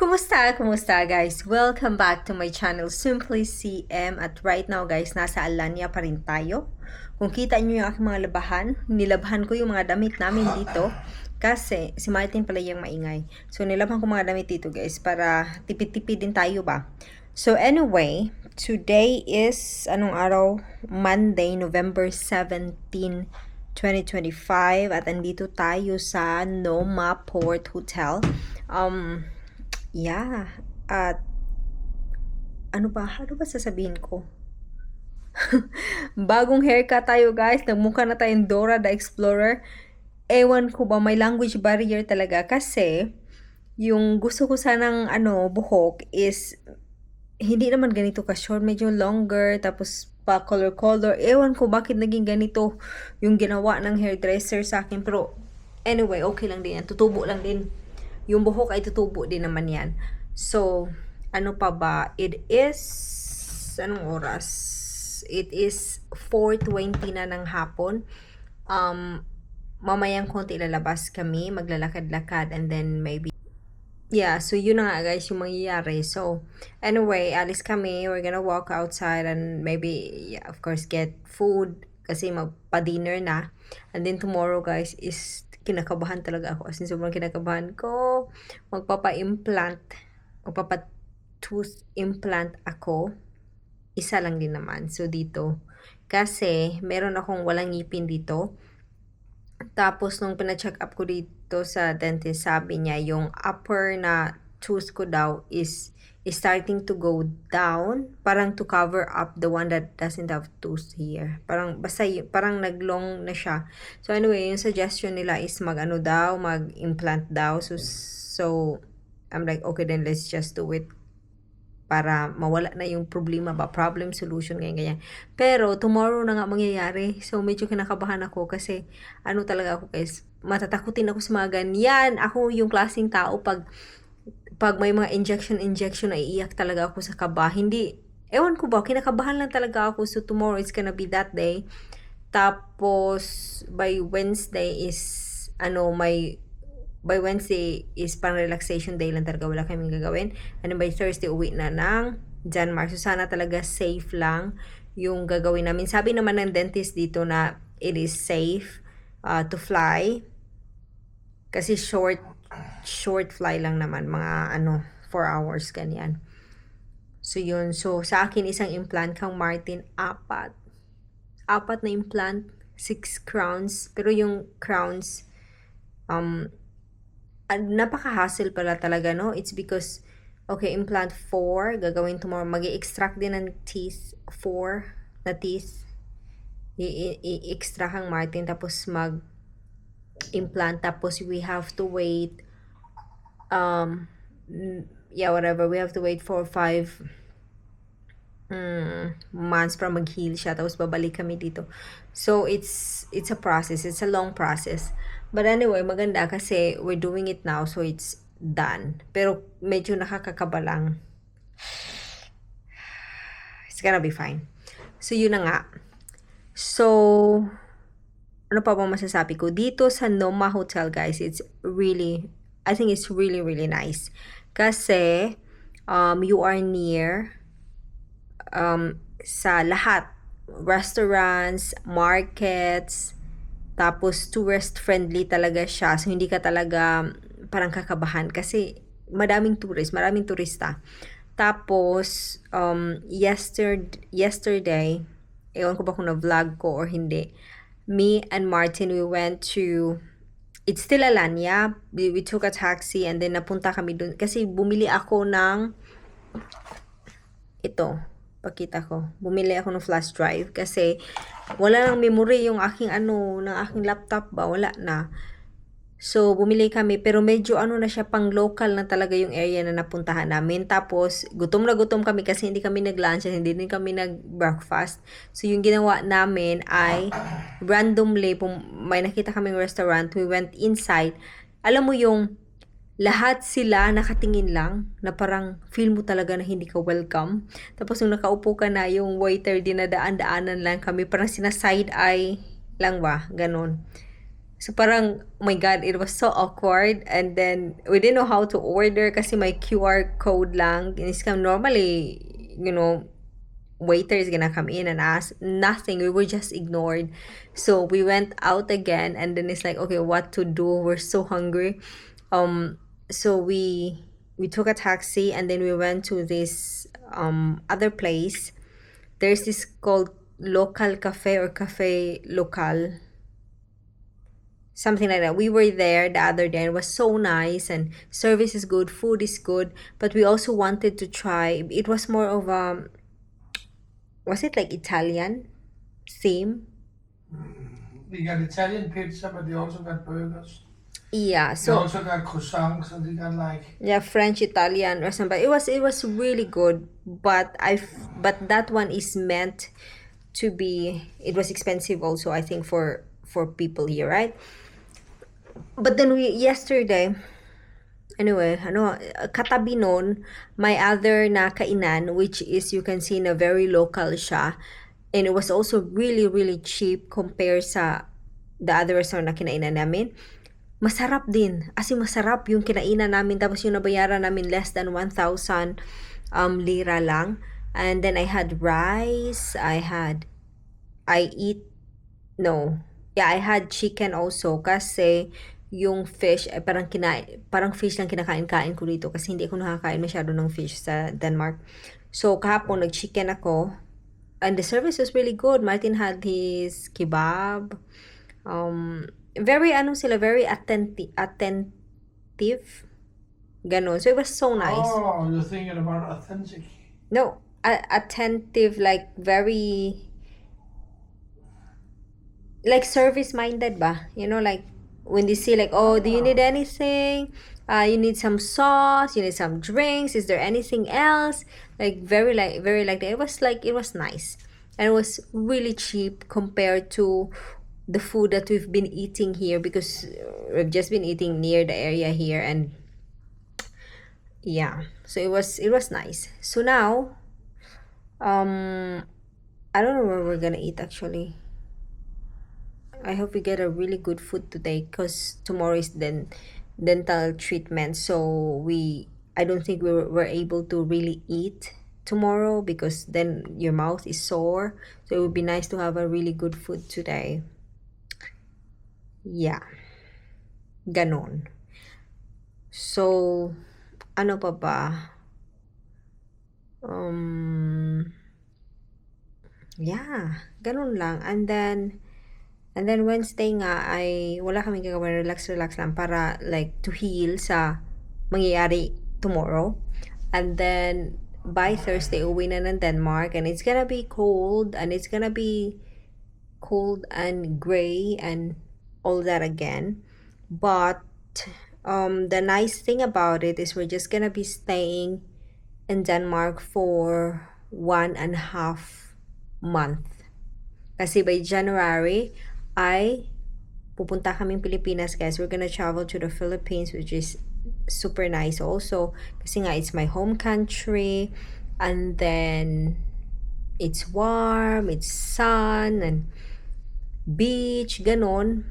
Kumusta? Kumusta guys? Welcome back to my channel Simply CM. At right now guys, nasa Alanya pa rin tayo. Kung kita nyo yung aking mga labahan, nilabhan ko yung mga damit namin dito. Kasi si Martin pala yung maingay. So nilabhan ko mga damit dito guys para tipid-tipid din tayo ba. So anyway, today is anong araw? Monday, November 17, 2025 at andito tayo sa Noma Port Hotel. Yeah. At ano ba sasabihin ko? Bagong haircut tayo guys. Nagmukha na tayong Dora the Explorer. Ewan ko ba, may language barrier talaga. Kasi, yung gusto ko sanang buhok is, hindi naman ganito ka-short. Medyo longer. Tapos, pa color-color. Ewan ko bakit naging ganito yung ginawa ng hairdresser sa akin. Pero, anyway, okay lang din yan. Tutubo lang din. Yung buhok ay tutubo din naman yan. So, ano pa ba? It is, anong oras? It is 4:20 na ng hapon. Mamayang konti lalabas kami, maglalakad-lakad, and then maybe, yeah, so yun na nga guys yung mangyayari. So, anyway, alis kami. We're gonna walk outside and maybe, yeah, of course, get food kasi magpa-dinner na. And then tomorrow guys is kinakabahan talaga ako. As in, sobrang kinakabahan ko. Magpapa-tooth implant ako. Isa lang din naman. So, dito. Kasi, meron akong walang ngipin dito. Tapos, nung pina-check up ko dito sa dentist, sabi niya, yung upper na tooth ko daw is starting to go down, parang to cover up the one that doesn't have tooth here. Parang basta parang naglong na siya. So anyway, yung suggestion nila is mag-implant daw. So I'm like, okay then let's just do it para mawala na yung problema ba, problem solution ganyan. Pero tomorrow na nga mangyayari. So medyo kinakabahan ako kasi talaga ako guys, matatakutin ako sa mga ganyan. Ako yung klaseng tao pag may mga injection ay iiyak talaga ako sa kaba. Hindi, ewan ko ba, kinakabahan lang talaga ako. So tomorrow it's gonna be that day. Tapos by Wednesday is pang relaxation day lang talaga, wala kaming gagawin. And then by Thursday uwi na ng Janmar. So sana talaga safe lang yung gagawin namin. Sabi naman ng dentist dito na it is safe to fly. Kasi short fly lang naman, mga 4 hours ganyan. So yun, so sa akin isang implant, kang Martin apat na implant, 6 crowns. Pero yung crowns napaka-hassle pala talaga, no? It's because okay, implant 4 gagawin tomorrow, magi-extract din ng teeth, 4 na teeth i-extract kang Martin, tapos implant, tapos we have to wait whatever, we have to wait for 5 months para mag-heal siya, tapos babalik kami dito. So it's a process, it's a long process, but anyway, maganda kasi we're doing it now, so it's done. Pero medyo nakakakaba lang. It's gonna be fine. So yun na nga. So ano pa bang masasabi ko? Dito sa Noma Hotel, guys, I think it's really, really nice. Kasi, you are near sa lahat. Restaurants, markets, tapos tourist-friendly talaga siya. So, hindi ka talaga parang kakabahan. Kasi, maraming turista. Tapos, yesterday, ewan ko ba kung na-vlog ko or hindi, me and Martin, we went to, it's still Alanya. We took a taxi and then napunta kami dun. Kasi bumili ako ng, pakita ko. Bumili ako ng flash drive kasi wala nang memory yung aking ng aking laptop ba. Wala na. So, bumili kami, pero medyo na siya, pang local na talaga yung area na napuntahan namin. Tapos, gutom na gutom kami kasi hindi kami nag-lunch at hindi din kami nag-breakfast. So, yung ginawa namin ay randomly, may nakita kaming restaurant, we went inside. Alam mo yung lahat sila nakatingin lang na parang feel mo talaga na hindi ka welcome. Tapos, nung nakaupo ka na, yung waiter dinadaan-daanan lang kami, parang sina-side eye lang ba, ganon. So parang, oh my God, it was so awkward. And then, we didn't know how to order kasi may QR code lang. Normally, waiter is gonna come in and ask nothing. We were just ignored. So we went out again, and then it's like, okay, what to do? We're so hungry. So we took a taxi, and then we went to this other place. There's this called Local Cafe or Cafe Local, something like that. We were there the other day. It was so nice, and service is good, food is good. But we also wanted to try. It was more of was it like Italian theme? They got Italian pizza, but they also got burgers. Yeah, They so also got croissants, and they got like yeah, French, Italian, or something. It was really good, but but that one is meant to be. It was expensive also, I think, for people here, right? But then we yesterday, anyway, katabi nun, my other na kainan, which is, you can see, na very local siya. And it was also really, really cheap compared sa the other restaurant na kinainan namin. Masarap din. As in, masarap yung kinainan namin. Tapos yung nabayaran namin less than 1,000 lira lang. And then I had rice. I had chicken also kasi yung fish ay parang fish lang kinakain-kain ko dito kasi hindi ako nakakain masyado ng fish sa Denmark. So kahapon nag-chicken ako, and the service was really good. Martin had his kebab. Very very attentive. Ganon. So it was so nice. oh, you're thinking about authentic. No, attentive, like very, like service minded ba? Like when they see, like, oh, do you need anything? You need some sauce, you need some drinks, is there anything else? Like very like that. It was nice. And it was really cheap compared to the food that we've been eating here, because we've just been eating near the area here. And yeah, so it was nice. So now, I don't know where we're gonna eat actually. I hope we get a really good food today, because tomorrow is dental treatment. So I don't think we're able to really eat tomorrow, because then your mouth is sore. So it would be nice to have a really good food today. Yeah. Ganon. So, ano pa ba? Yeah, ganon lang. And then Wednesday nga ay wala kaming gagawin, relax lang para like to heal sa mangyayari tomorrow. And then by Thursday uwi na ng Denmark, and it's gonna be cold, and it's gonna be cold and gray and all that again. But the nice thing about it is we're just gonna be staying in Denmark for 1.5 month. Kasi by January ay pupunta kaming Pilipinas, guys. We're gonna travel to the Philippines, which is super nice also. Kasi nga, it's my home country. And then, it's warm, it's sun, and beach, ganon.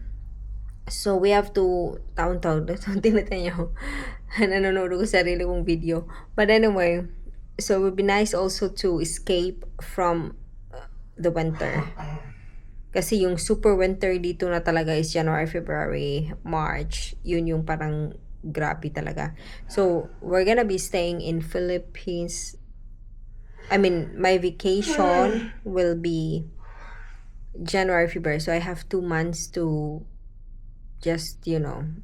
So, we have to, taon-taon, tinatan nyo, nanonood ko sarili kong video. But anyway, so it would be nice also to escape from the winter. Kasi yung super winter dito na talaga is January, February, March. Yun yung parang grabe talaga. So, we're gonna be staying in Philippines. I mean, my vacation will be January, February. So, I have 2 months to just,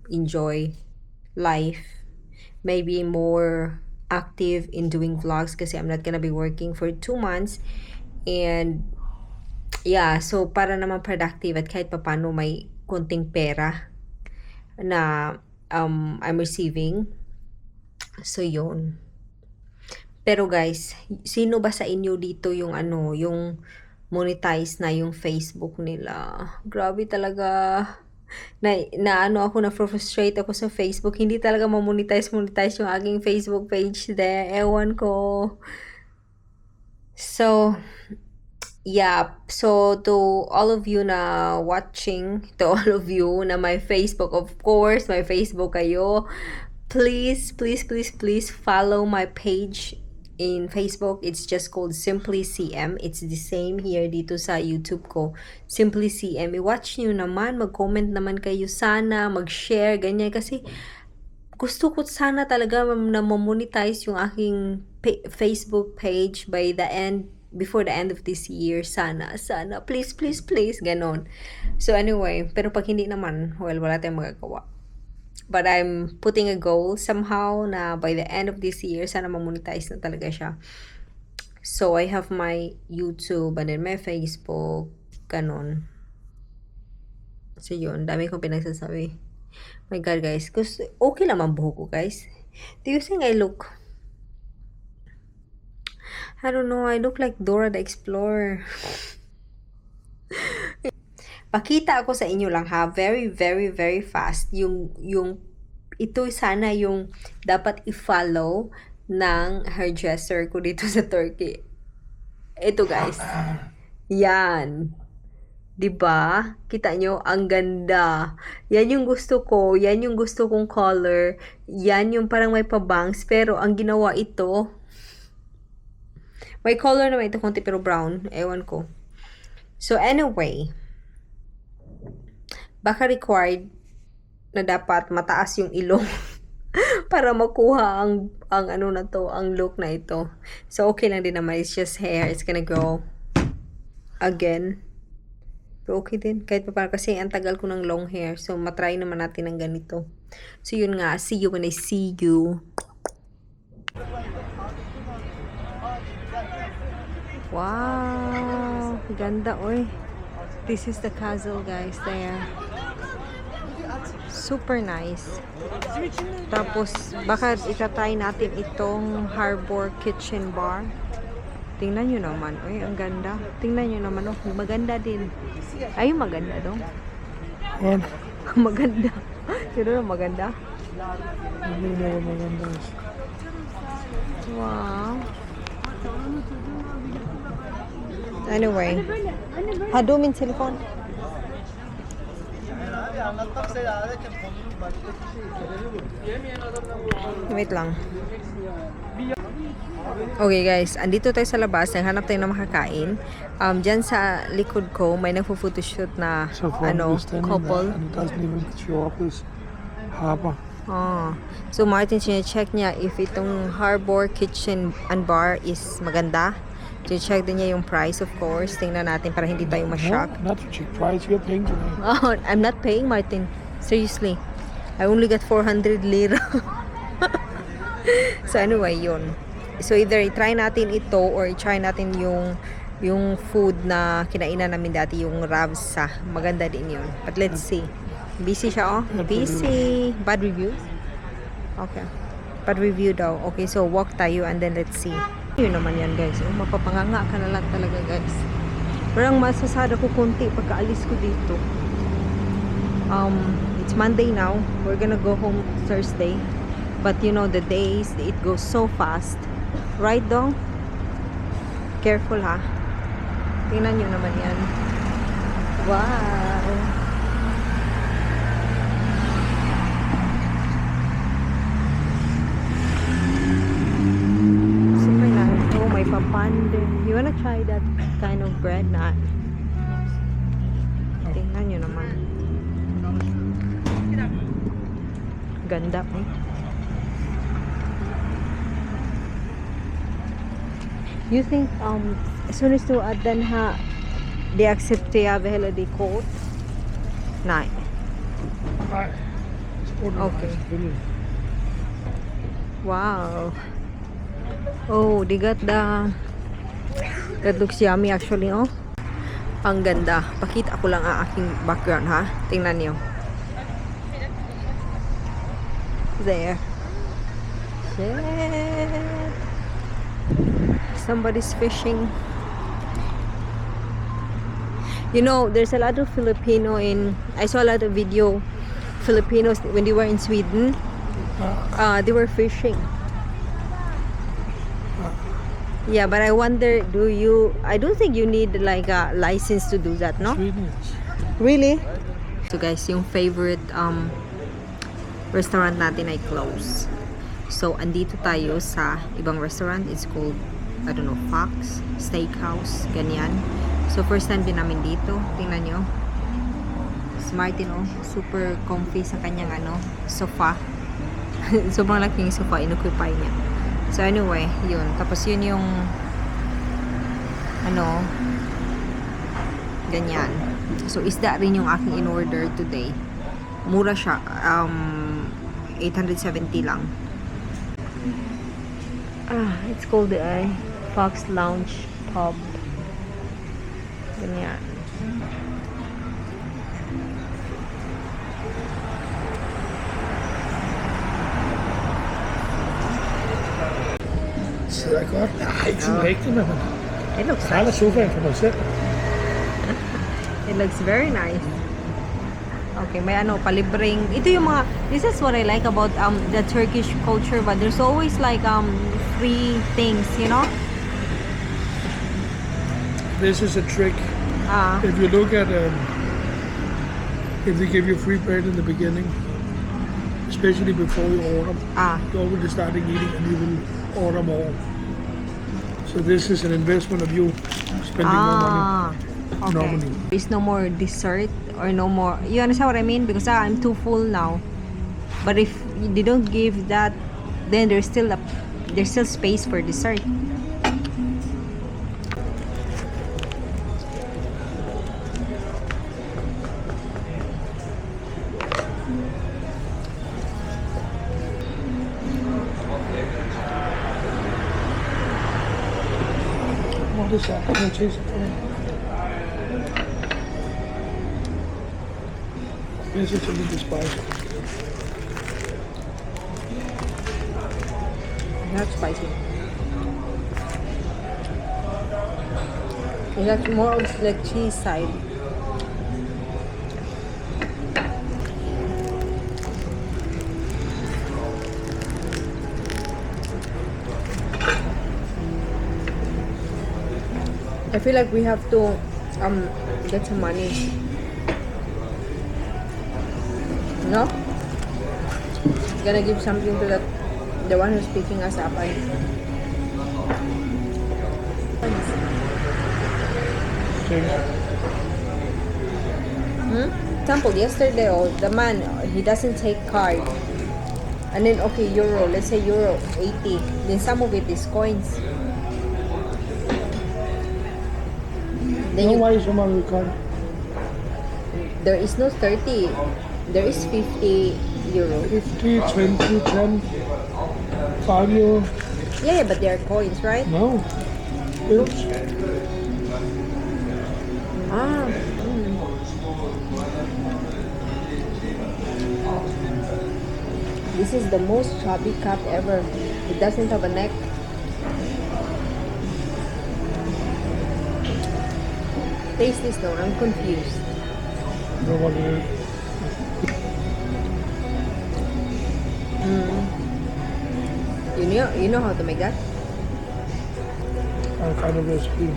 enjoy life. Maybe more active in doing vlogs kasi I'm not gonna be working for 2 months. And yeah, so para naman productive at kahit papano may konting pera na I'm receiving. So yun. Pero guys, sino ba sa inyo dito yung yung monetize na yung Facebook nila? Grabe talaga. Na frustrate ako sa Facebook. Hindi talaga monetize yung aking Facebook page there. Ewan ko. So, Yeah, so to all of you na watching, to all of you na my Facebook, of course, my Facebook kayo, please, please, please, please follow my page in Facebook. It's just called Simply CM. It's the same here dito sa YouTube ko. Simply CM. I-watch nyo naman, mag-comment naman kayo sana, mag-share, ganyan. Kasi gusto ko sana talaga na monetize yung aking Facebook page by the end, before the end of this year. Sana, please, please, please, ganon. So anyway, pero pag hindi naman, well, wala tayong magagawa. But I'm putting a goal somehow na by the end of this year, sana ma-monetize na talaga siya. So I have my YouTube and then my Facebook, ganon. So yun, dami kong pinagsasabi. My God, guys. Okay lang ang buhok ko, guys. Do you think I look... I don't know, I look like Dora the Explorer. Pakita ako sa inyo lang ha, very, very, very fast. Ito sana yung dapat i-follow ng hairdresser ko dito sa Turkey. Ito, guys. Yan. 'Di ba? Kita nyo, ang ganda. Yan yung gusto ko. Yan yung gusto kong color. Yan yung parang may pabangs. Pero ang ginawa ito, may color naman ito konti pero brown. Ewan ko. So anyway, baka required na dapat mataas yung ilong para makuha ang ano na to, ang look na ito. So okay lang din naman. It's just hair. It's gonna grow again. Pero okay din. Kahit pa parang kasi ang tagal ko ng long hair. So, matry naman natin ng ganito. So, yun nga. See you when I see you. Wow! Ganda, oy. This is the castle, guys. There. Super nice. Tapos, baka itatry natin itong Harbor Kitchen Bar. Tingnan nyo naman. Uy, ang ganda. Tingnan nyo naman. Oh, maganda din. Ay, maganda dong. What? Maganda. Sino na maganda? Hindi na maganda. Wow. Anyway. Hado min cellphone. Wait lang. Okay guys, andito tayo sa labas, naghanap tayo ng makakain. Diyan sa likod ko, may nagpo-photoshoot na couple. And it doesn't even show up as harbor. So Martin, check niya if itong Harbor Kitchen and Bar is maganda. Check din niya yung price, of course. Tingnan natin para hindi tayo ma-shock. No, not a cheap price. You're paying today. Oh, I'm not paying, Martin. Seriously. I only got 400 lira. So anyway, yun. So either i-try natin ito or i-try natin yung food na kinainan namin dati, yung Ravsa. Maganda din yun. But let's see. Busy siya, oh. Busy. Bad reviews? Okay. Bad review daw. Okay, so walk tayo and then let's see. Yun naman yan, guys. Oh, mapapanganga ka na lang talaga, guys. Parang masasada ko konti pagkaalis ko dito. It's Monday now. We're gonna go home Thursday. But you know, the days, it goes so fast. Right, dong? Careful, ha? Tingnan nyo naman yan. Wow! Super nice. Oh, may papande. You wanna try that kind of bread? Na? Tingnan nyo naman. Ganda, eh. You think as soon as to adan ha they accept ya vehela di quote? Nay. Okay. Wow. Oh, they got the that looks yummy actually, oh. Ang ganda. Pakita ko lang ang aking background, ha. Tingnan niyo. There. Shit. Somebody's fishing. You know, there's a lot of Filipino I saw a lot of video Filipinos when they were in Sweden. They were fishing. Yeah, but I wonder, I don't think you need like a license to do that, no? Sweden, yes. Really? So guys, yung favorite restaurant natin ay close. So, andito tayo sa ibang restaurant. It's called, I don't know, Fox Steakhouse, ganyan. So, first time din namin dito. Tingnan nyo. Martin, oh, super comfy sa kanyang sofa. Sobrang laking sofa, inoccupy niya. So anyway, yun. Tapos yun yung ganyan. So isda rin yung aking in-order today. Mura siya. 870 lang. It's called the Fox Lounge Pub. Ganyan. Sidder jeg godt? Nej, ikke sådan rigtigt, men It looks jeg har nice. sofaen for mig selv. It looks very nice. Okay, may palibreng. Ito yung mga, this is what I like about the Turkish culture, but there's always like free things, you know? This is a trick. If you look at, if they give you free bread in the beginning, especially before you order, you already starting eating and you will order more. So this is an investment of you spending more money. Okay. Normally. There's no more dessert or no more. You understand what I mean? Because I'm too full now. But if they don't give that, then there's still space for dessert. What is that? Can I taste it for me? Yes, it's a little spicy. Not spicy. It's more of the cheese side. I feel like we have to get some money. No? Gonna give something to the one who's picking us up. Example, yesterday, the man, he doesn't take card. And then, okay, euro, let's say euro 80. Then some of it is coins. Then Why is someone with card? there is no 30. There is 50 euro. 50, 20, 10, 5 euro. Yeah, but they are coins, right? No. Bills. This is the most chubby cat ever. It doesn't have a neck. Taste this though, I'm confused. No what it is. You know how to make that? I kind of recipe.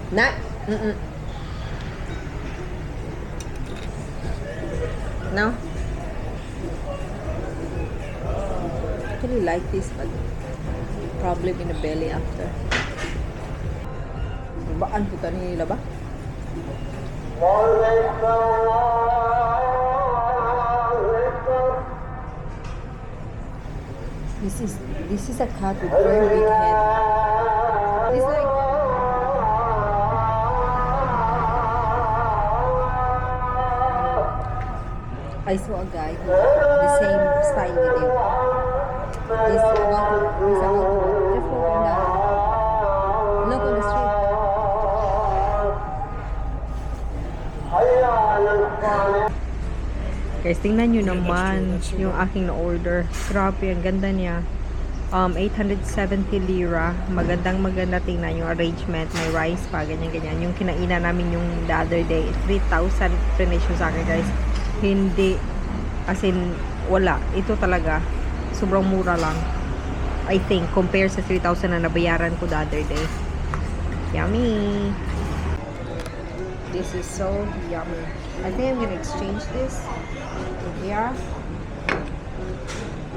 Not. No. I actually like this, but problem in the belly after. Baan kita nila ba? This is a cat with very big head. It's like I saw a guy who the same style with you. He's about to just walk on the street. Guys, tingnan nyo naman yung aking na-order. Grabe, ang ganda niya. 870 lira. Maganda tingnan yung arrangement. May rice pa, ganyan. Yung kinainan namin yung the other day, 3,000 finish sa akin, guys. Hindi, as in, wala. Ito talaga, sobrang mura lang. I think, compare sa 3,000 na nabayaran ko the other day. Yummy! This is so yummy. I think I'm gonna exchange this here.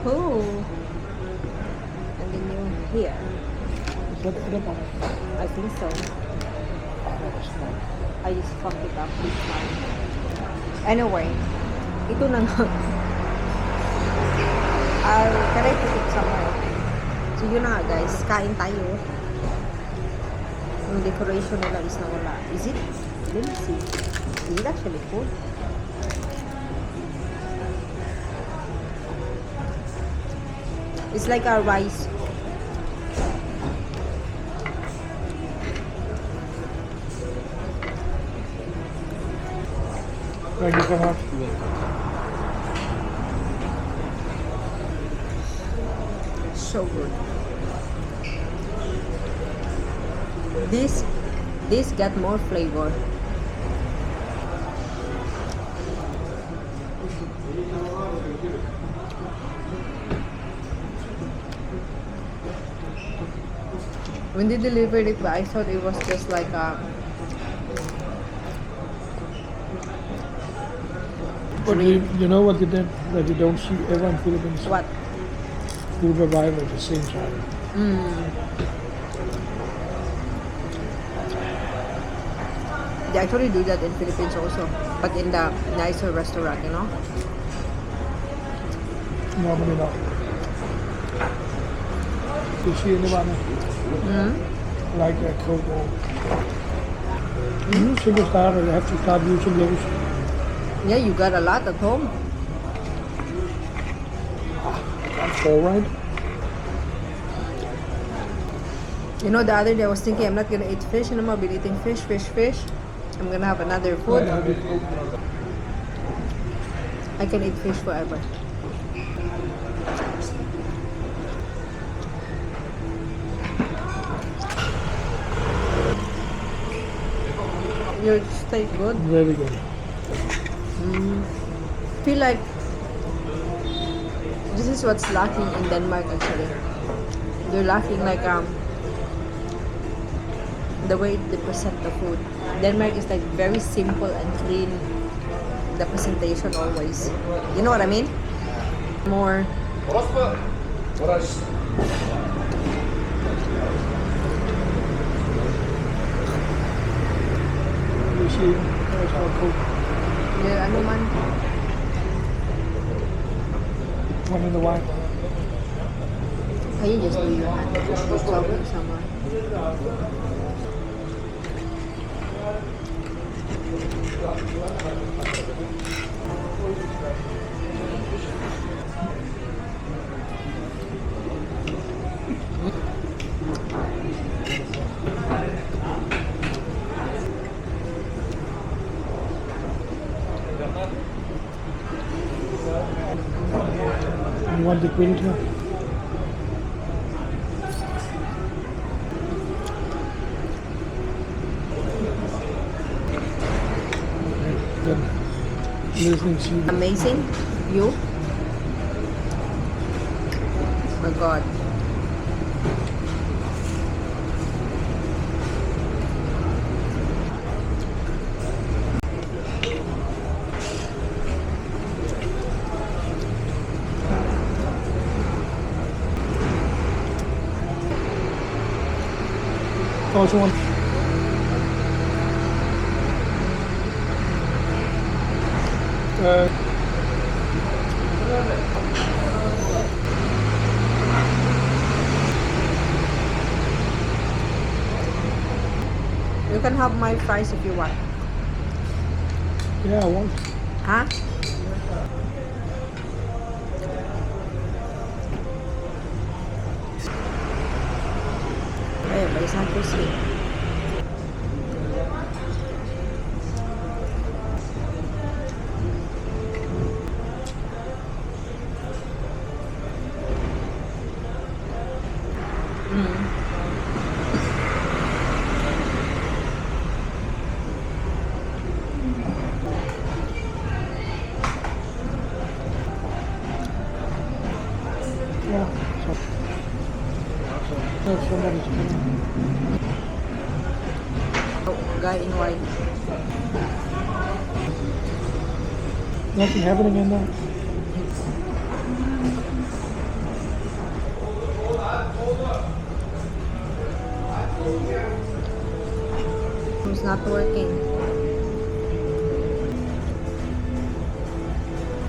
Ooh. And then you here. Is that edible? I think so. I just fucked it up this time. Anyway, ito na nga. Can I put it somewhere? So yun na nga guys, kain tayo. Yung decoration nila is nawala. Is it? Let me see. Is it actually food? It's like our rice. Thank you so much. So good. This got more flavor. When they delivered it, I thought it was just like But you know what you did that you don't see ever in Philippines? what? Food arrive at the same time. They actually do that in Philippines also, but in the nicer restaurant, you know. Normally not. You see anyone like a Coke or single starter, you have to start using those. Yeah, you got a lot at home. That's all right. You know, the other day I was thinking I'm not gonna eat fish anymore. I've been eating fish. I'm gonna have another food. I can eat fish forever. Your steak good? Very good. Feel like this is what's lacking in Denmark actually. They're lacking like the way they present the food. Denmark is like very simple and clean. The presentation always. You know what I mean? More. You see, there's our Coke. Yeah, ano man. One in the white. Can you just do your hand? Just talking someone. You want the grilled here? Then listening to you. Amazing. You? My God. Also want You can have my fries if you want. yeah, I want. Huh? Hey, but it's not too sweet. That's somebody's phone. Oh, guy in white. Nothing happening in there. It's not working.